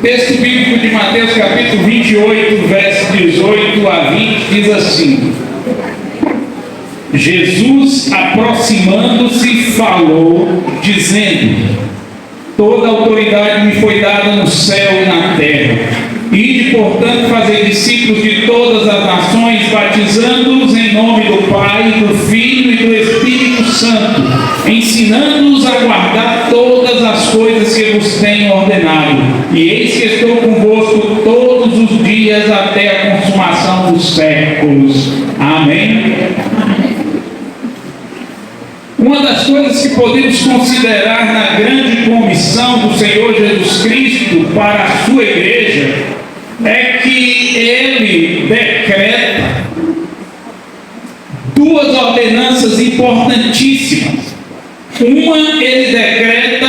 texto bíblico de Mateus capítulo 28, verso 18 a 20, diz assim: Jesus, aproximando-se, falou, dizendo: toda autoridade me foi dada no céu e na terra. Ide, portanto, fazer discípulos de todas as nações, batizando-os em nome do Pai, do Filho e do Espírito Santo, ensinando-os a guardar todas as coisas que vos tenho ordenado. E eis que estou convosco todos os dias até a consumação dos séculos. Amém? Uma das coisas que podemos considerar na grande comissão do Senhor Jesus Cristo para a sua igreja é que ele decreta duas ordenanças importantíssimas. Uma ele decreta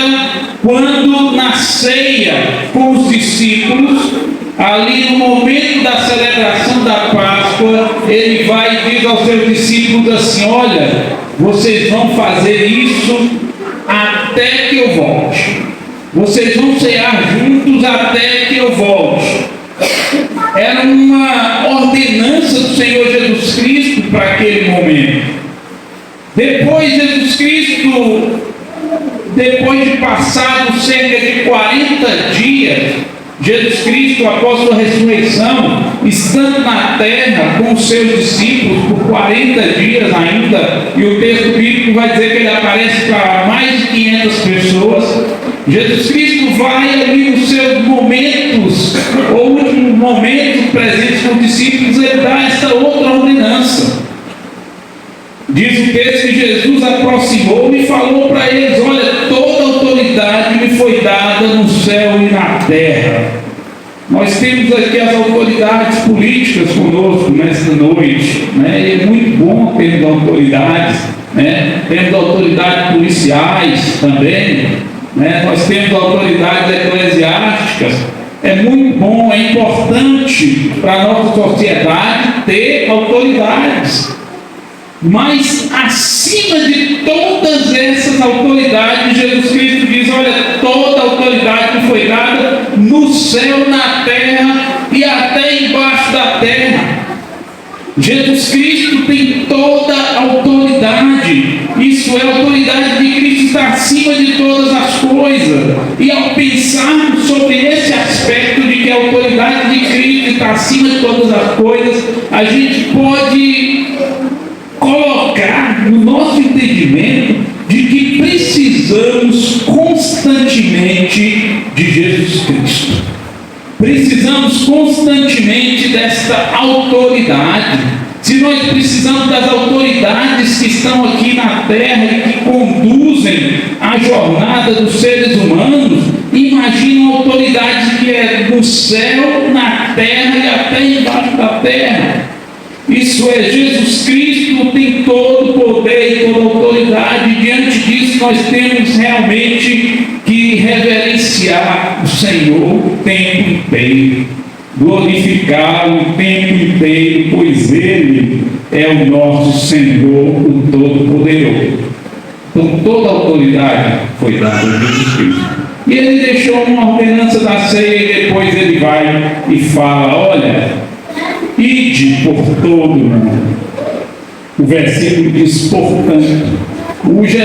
quando na ceia com os discípulos, ali no momento da celebração da Páscoa, ele vai e diz aos seus discípulos assim: olha, vocês vão fazer isso até que eu volte. Vocês vão cear juntos até que eu volte. Era uma ordenança do Senhor Jesus Cristo para aquele momento. Depois Jesus Cristo, depois de passado cerca de 40 dias, Jesus Cristo, após sua ressurreição, estando na terra com os seus discípulos por 40 dias ainda, e o texto bíblico vai dizer que ele aparece para mais de 500 pessoas. Jesus Cristo vai ali nos seus momentos, ou últimos momentos presentes com os discípulos, ele dá essa outra ordenança. Diz o texto que Jesus aproximou-me e falou para eles: olha, toda autoridade me foi dada no céu e na terra. Nós temos aqui as autoridades políticas conosco nesta noite, né? E é muito bom termos autoridades, né? Temos autoridades policiais também, né? Nós temos autoridades eclesiásticas. É muito bom, é importante para a nossa sociedade ter autoridades. Mas acima de todas essas autoridades, Jesus Cristo diz: olha, toda autoridade que foi dada no céu, na terra e até embaixo da terra. Jesus Cristo tem toda a autoridade. Isso é, a autoridade de Cristo está acima de todas as coisas. E ao pensarmos sobre esse aspecto de que a autoridade de Cristo está acima de todas as coisas, a gente pode colocar no nosso entendimento de que precisamos constantemente de Jesus Cristo. Precisamos constantemente desta autoridade. Se nós precisamos das autoridades que estão aqui na terra e que conduzem a jornada dos seres humanos, imagina uma autoridade que é no céu, na terra e até embaixo da terra. Isso é, Jesus Cristo tem todo o poder e toda a autoridade. Diante disso, nós temos realmente que reverenciar o Senhor o tempo inteiro, glorificá-lo o tempo inteiro, pois Ele é o nosso Senhor, o Todo-Poderoso. Então, toda a autoridade foi dada a Jesus Cristo. E Ele deixou uma ordenança da ceia e depois Ele vai e fala: olha, ide por todo mundo. O versículo diz: portanto, usa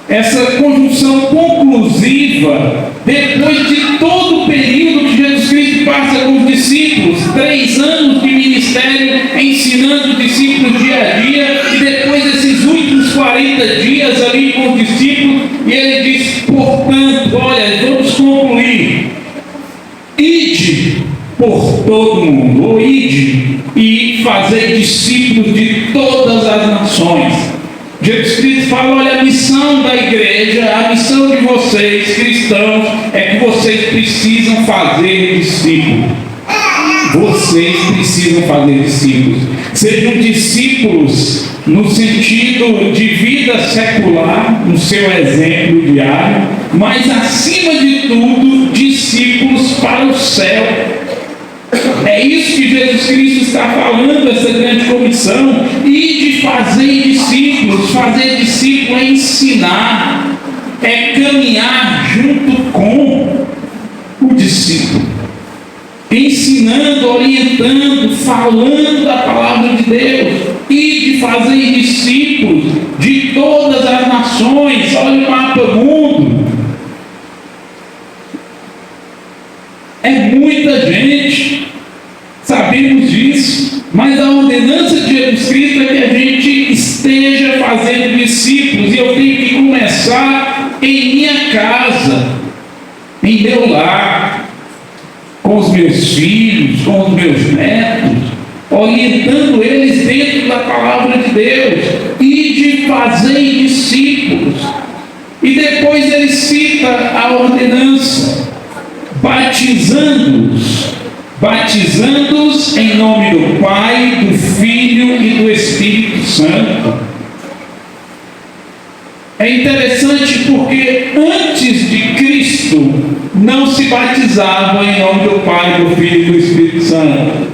essa conjunção conclusiva, depois de todo o período que Jesus Cristo passa com os discípulos, 3 anos de ministério, ensinando os discípulos dia a dia, e depois desses últimos 40 dias ali com os discípulos, e ele diz: portanto, olha, vamos concluir. Ide por todo mundo, ou ide e fazer discípulos de todas as nações. Jesus Cristo fala: olha, a missão da igreja, a missão de vocês cristãos é que vocês precisam fazer discípulos. Vocês precisam fazer discípulos. Sejam discípulos no sentido de vida secular, no seu exemplo diário, mas acima de tudo, discípulos para o céu. É isso que Jesus Cristo está falando, essa grande comissão, e de fazer discípulos. Fazer discípulo é ensinar, é caminhar junto ensinando, orientando, falando da palavra de Deus e de fazer discípulos de todas as nações. Olha o mapa mundo. É muita gente, sabemos disso, mas a ordenança de Jesus Cristo é que a gente esteja fazendo discípulos, e eu tenho que começar em minha casa, em meu lar, com os meus filhos, com os meus netos, orientando eles dentro da palavra de Deus e de fazer discípulos. E depois ele cita a ordenança, batizando-os em nome do Pai, do Filho e do Espírito Santo. É interessante porque antes de Cristo não se batizavam em nome do Pai, do Filho e do Espírito Santo.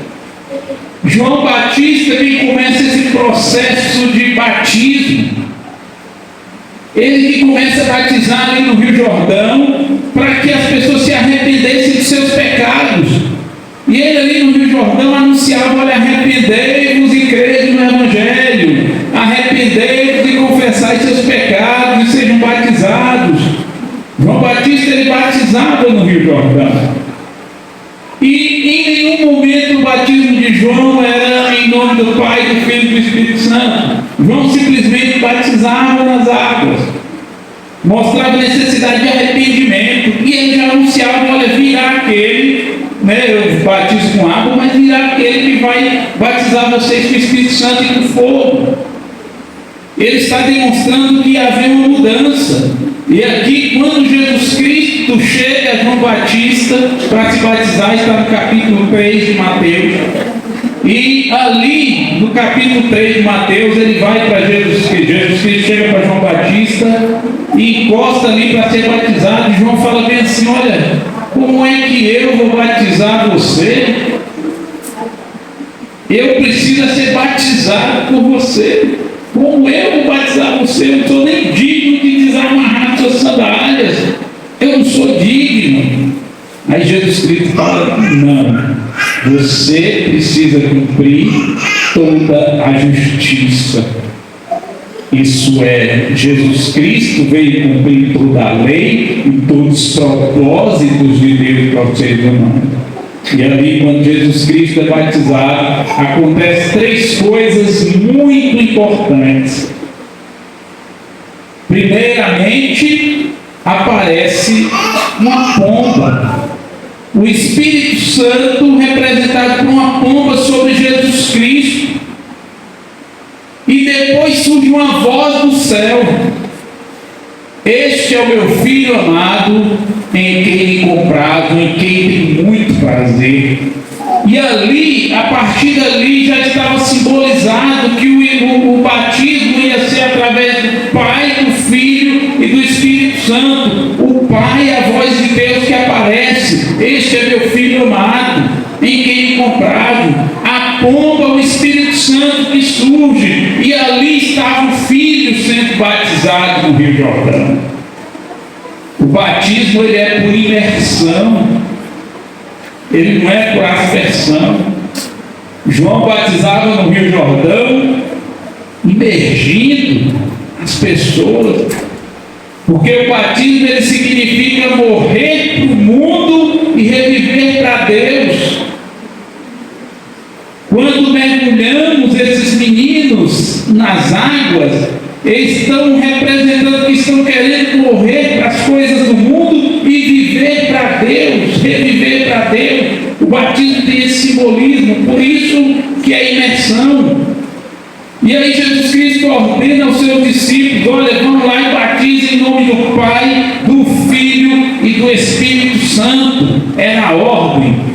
João Batista que começa esse processo de batismo. Ele que começa a batizar ali no Rio Jordão para que as pessoas se arrependessem de seus pecados. E ele ali no Rio Jordão anunciava: olha, arrependei-vos e crede no Evangelho, arrependei-vos e confessai seus pecados e sejam batizados. João Batista ele batizava no Rio Jordão. E em nenhum momento o batismo de João era em nome do Pai, do Filho e do Espírito Santo. João simplesmente batizava nas águas, mostrava a necessidade de arrependimento, e ele já anunciava: olha, virá aquele, eu batizo com água, mas virá aquele que vai batizar vocês com o Espírito Santo e com fogo. Ele está demonstrando que havia uma mudança. E aqui, quando Jesus Cristo chega a João Batista para se batizar, está no capítulo 3 de Mateus. E ali, no capítulo 3 de Mateus, ele vai para Jesus Cristo. Jesus Cristo chega para João Batista e encosta ali para ser batizado. E João fala bem assim: olha, como é que eu vou batizar você? Eu preciso ser batizado por você. Como eu vou batizar você? Eu não sou nem digno de desamarrar suas sandálias. Eu não sou digno. Aí Jesus Cristo fala: não, você precisa cumprir toda a justiça. Isso é, Jesus Cristo veio cumprir toda a lei e todos os propósitos de Deus para os seres humanos. E ali, quando Jesus Cristo é batizado, acontecem 3 coisas muito importantes. Primeiramente, aparece uma pomba. O Espírito Santo representado por uma pomba sobre Jesus Cristo. E depois surge uma voz do céu: este é o meu Filho amado, em quem me comprazo, em quem tenho muito prazer. E ali, a partir dali, já estava simbolizado que o batismo ia ser através do Pai, do Filho e do Espírito Santo. O Pai é a voz de Deus que aparece: este é meu Filho amado, em quem me comprazo. A pomba, o Espírito Santo que surge, e ali estava o Filho sendo batizado no Rio Jordão. O batismo ele é por imersão, ele não é por aspersão. João batizava no Rio Jordão, imergindo as pessoas, porque o batismo ele significa morrer para o mundo e reviver para Deus. Quando mergulhamos esses meninos nas águas, eles estão representando que estão querendo morrer para as coisas do mundo e viver para Deus, reviver para Deus. O batismo tem esse simbolismo, por isso que é imersão. E aí Jesus Cristo ordena aos seus discípulos: olha, vão lá e batizem em nome do Pai, do Filho e do Espírito Santo. É na ordem.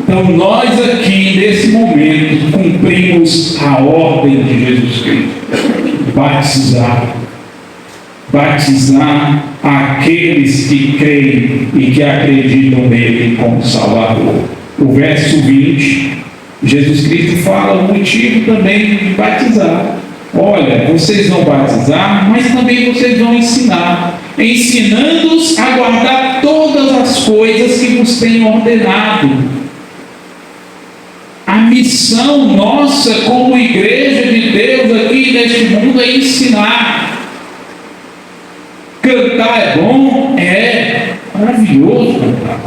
Então nós aqui, nesse momento, cumprimos a ordem de Jesus Cristo: batizar aqueles que creem e que acreditam nele como Salvador. O verso 20, Jesus Cristo fala o motivo também de batizar. Olha, vocês vão batizar, mas também vocês vão ensinar, ensinando-os a guardar todas as coisas que vos tenho ordenado. missão nossa como igreja de Deus aqui neste mundo é ensinar. Cantar é bom? É maravilhoso cantar.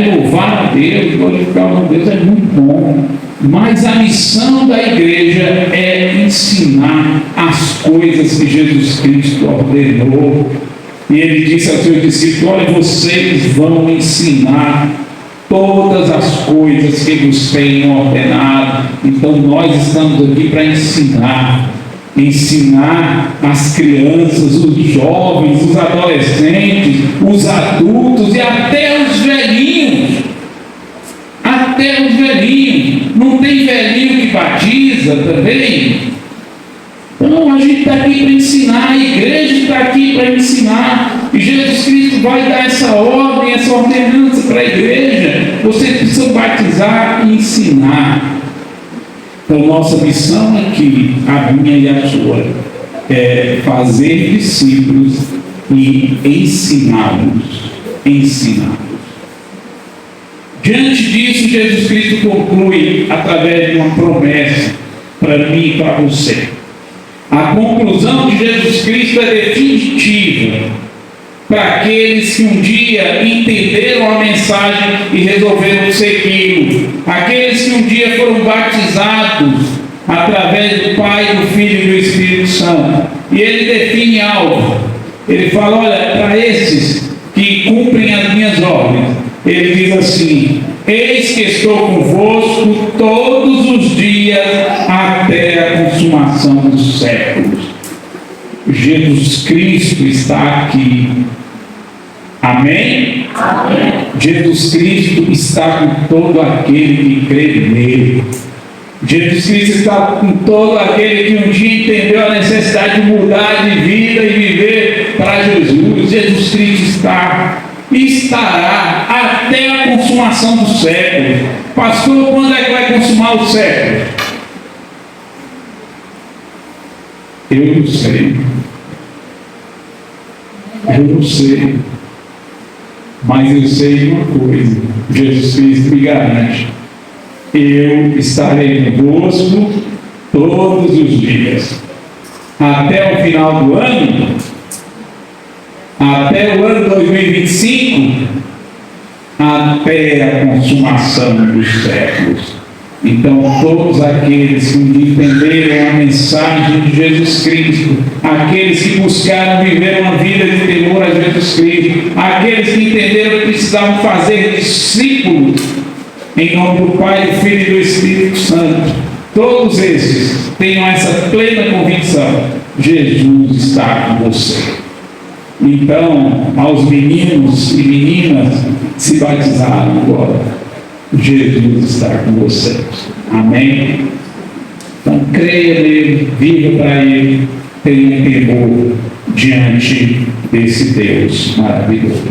Louvar a Deus, glorificar o nome de Deus é muito bom. Mas a missão da igreja é ensinar as coisas que Jesus Cristo ordenou. E ele disse aos seus discípulos: olha, vocês vão ensinar todas as coisas que vos tenho ordenado. Então nós estamos aqui para ensinar as crianças, os jovens, os adolescentes, os adultos e até os velhinhos. Até os velhinhos. Não tem velhinho que batiza também? Então a gente está aqui para ensinar, a igreja está aqui para ensinar, e Jesus Cristo vai dar essa ordem, essa ordenança para a igreja. Vocês precisam batizar e ensinar. Então nossa missão aqui, a minha e a sua, é fazer discípulos e ensiná-los. Diante disso, Jesus Cristo conclui através de uma promessa para mim e para você. A conclusão de Jesus Cristo é definitiva para aqueles que um dia entenderam a mensagem e resolveram segui-lo. Aqueles que um dia foram batizados através do Pai, do Filho e do Espírito Santo. E ele define algo. Ele fala: olha, para esses que cumprem as minhas ordens, ele diz assim: eis que estou convosco todos os dias até a consumação dos séculos. Jesus Cristo está aqui. Amém? Amém. Jesus Cristo está com todo aquele que crê nele. Jesus Cristo está com todo aquele que um dia entendeu a necessidade de mudar de vida e viver para Jesus. Jesus Cristo está e estará até a consumação do século. Pastor, quando é que vai consumar o século? Eu não sei. Mas eu sei uma coisa: Jesus Cristo me garante: eu estarei convosco todos os dias, até o final do ano, até o ano 2025, até a consumação dos séculos. Então, todos aqueles que entenderam a mensagem de Jesus Cristo, aqueles que buscaram viver uma vida de temor a Jesus Cristo, aqueles que entenderam que precisavam fazer discípulos em nome do Pai, do Filho e do Espírito Santo, todos esses tenham essa plena convicção: Jesus está com você. Então, aos meninos e meninas se batizaram agora, Jesus está com vocês. Amém? Então creia nele, viva para ele, tenha temor diante desse Deus maravilhoso.